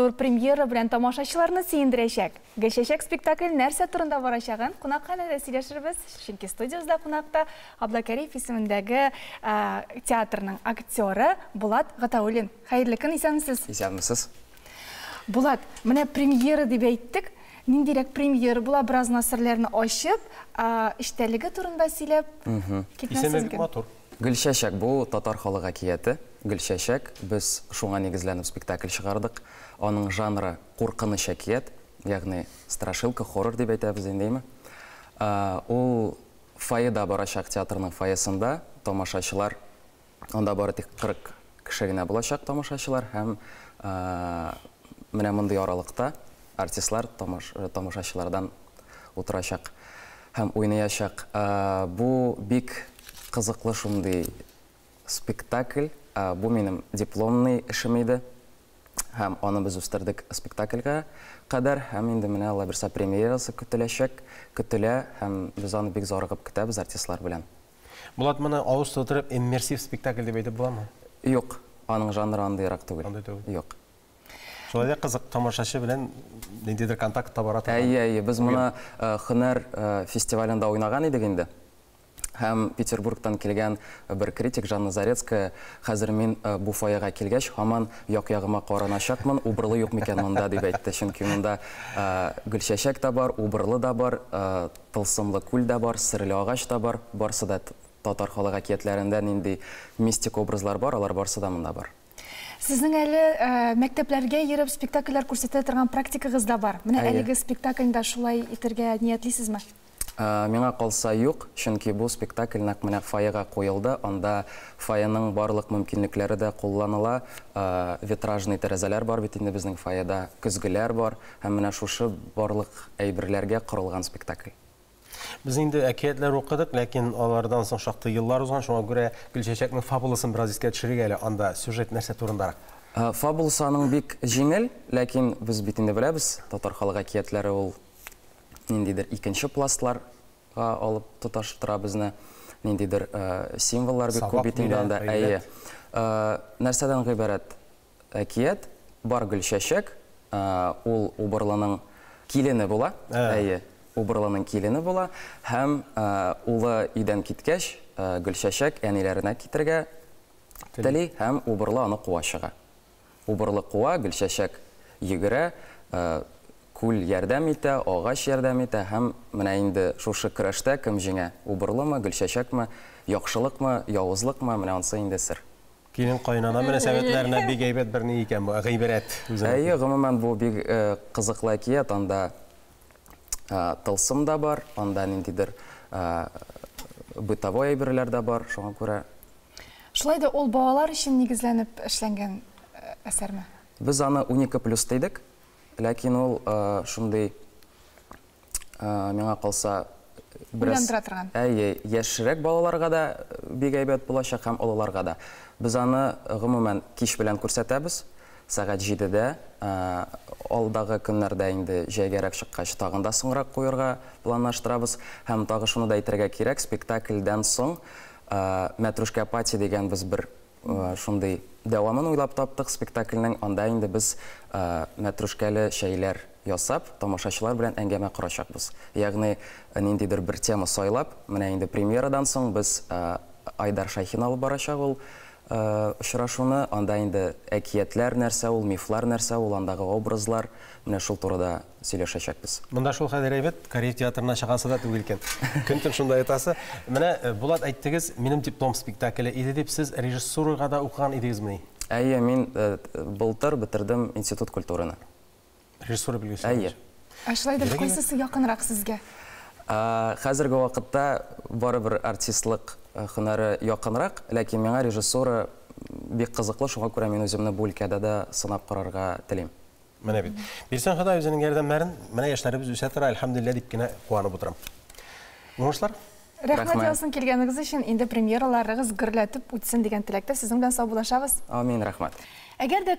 зур премьера белән тамашачыларны сөендерәчәк. Гөлчәчәк спектакль нәрсә турында барачагын кунакханәдә сөйләшербез. Чөнки студиябызда кунакта Абдулкарим исемендәге театрның актеры Булат Гатауллин. Хәерле көн, исәнмесез? Исәнмесез. Булат, менә премьера дип әйттек. Ниндирәк премьера була, бераз насырларны ачып, иштәлеге турында сөйләп китмәсез икән. Гөлчәчәк бу татар халык әкияте. Гөлчәчәк без шуңа нигезләнеп спектакль чыгардык. Аның жанры куркыныч әкият, ягъни страшилка, хоррор дип әйтәбез инде. Ул фойеда барачак, театрның фойесында тамашачылар, анда бары тик 40 кеше генә булачак тамашачылар һәм менә мондый аралыкта артистлар тамашачылардан утырачак һәм уйнаячак. Бу бик кызыклы шундый спектакль. Бу минем дипломный эшем иде. Һәм аны без үстердек спектакльгә кадәр. Һәм инде менә алла берсә премьерасы көтелә һәм без аны бик зарыгып көтәбез артистлар белән. Булат, моны авыз тутырып иммерсив спектакль дип әйтеп буламы? Юк, аның жанры андыйрак түгел. Юк. Шулай да кызык тамашачы белән ниндидер контакт табара торган. Әйе, без моны һөнәр фестивалендә уйнаган идек инде. Һәм Петербургтан килгән бер критик Жанна Зарецкая, хәзер мин бу фойега килгәч, һаман як-ягыма караначакмын, убырлы юк микән монда дип әйтте. Чөнки монда Гөлчәчәк та бар, убырлы да бар, тылсымлы күл дә бар, серле агач та бар. Барсы да татар халык әкиятләрендә нинди мистик образлар бар, алар барсы да монда бар. Сезнең әле мәктәпләргә йөреп спектакльләр күрсәтә торган практикагыз да бар. Менә әлеге спектакльдә шулай итәргә ниятлисезме? Миңа калса юк, чөнки бу спектакль нәкъ менә фойега куелды. Анда фойеның барлык мөмкинлекләре дә кулланыла. Витражный тәрәзәләр бар бит инде безнең фойеда, көзгеләр бар һәм менә шушы барлык әйберләргә корылган спектакль. Без инде әкиятләр укыдык, ләкин алардан соң шактый еллар узган, шуңа күрә Гөлчәчәкнең фабуласын бераз искә төшерик әле. Анда сюжет нәрсә турында? Фабуласының бик җиңел, ләкин без бит инде беләбез, татар халык әкиятләре ул ниндидер икенче пластларга алып тоташтыра безне, ниндидер символлар бик күп бит инде анда. Әйе. Нәрсәдән гыйбарәт әкият? Бар Гөлчәчәк, ул убырлының килене була. Әйе. Убырлының килене була һәм улы идән киткәч, Гөлчәчәк әниләренә китергә тели һәм убырлы аны куа чыга. Убырлы куа, Гөлчәчәк йөгерә, күл ярдәм итә, агач ярдәм итә һәм менә инде шушы көрәштә кем җиңә? Убырлымы, Гөлчәчәкме, яхшылыкмы, явызлыкмы? Менә анысы инде сер. Килен кайнана мөнәсәбәтләренә бик әйбәт бер ни икән бу, гыйбарәт. Әйе, гомумән бу бик кызыклы әкият. Анда тылсым да бар, анда ниндидер бытовой әйберләр дә бар, шуңа күрә. Шулай да ул балалар өчен нигезләнеп эшләнгән әсәрме? Без аны 12+ дидек, ләкин ул шундый миңа калса бераз яшьрәк балаларга да бик әйбәт булачак һәм олыларга да. Без аны гомумән кич белән күрсәтәбез. Сәгать 7-дә, алдагы көннәрдә инде җәйгәрәк чыккач тагын да соңрак куярга планлаштырабыз. Һәм тагы шуны да әйтергә кирәк, спектакльдән соң Мәтрүшкә Пати дигән без бер шундый дәвамын уйлап таптык спектакльнең. Анда инде без мәтрүшкәле шәйләр ясап, тамашачылар белән әңгәмә корачакбыз. Ягъни ниндидер бер тема сайлап, менә инде премьерадан соң без Айдар Шайхин алып барачак ул очрашуны. Анда инде әкиятләр нәрсә ул, мифлар нәрсә ул, андагы образлар, менә шул турыда сөйләшәчәкбез. Монда шул хәдер әйбәт, Корея театрына чыгасы да түгел икән. Көн-төн шунда әйтәсе. Менә Булат, әйттегез, минем диплом спектакле иде дип, сез режиссурага да укыган идегезме? Әйе, мин былтыр бетердем институт культураны. Режиссура белгечләре. Әйе. Шулай да кайсысы якынрак сезгә? Хәзерге вакытта барыбер артистлык һөнәре якынрак, ләкин миңа режиссура бик кызыклы, шуңа күрә мин үземне бу өлкәдә дә сынап карарга телим. Менә бит. Бирсәң Ходай үзенең ярдәмнәрен, менә яшьләребез үсә тора, әлхәмдүлилләh дип кенә куанып утырам. Уңышлар? Рәхмәт ясың килгәнегез өчен. Инде премьераларыгыз гөрләтеп үтсен дигән теләктә сезнең белән саубуллашабыз. Амин, рәхмәт. Әгәр дә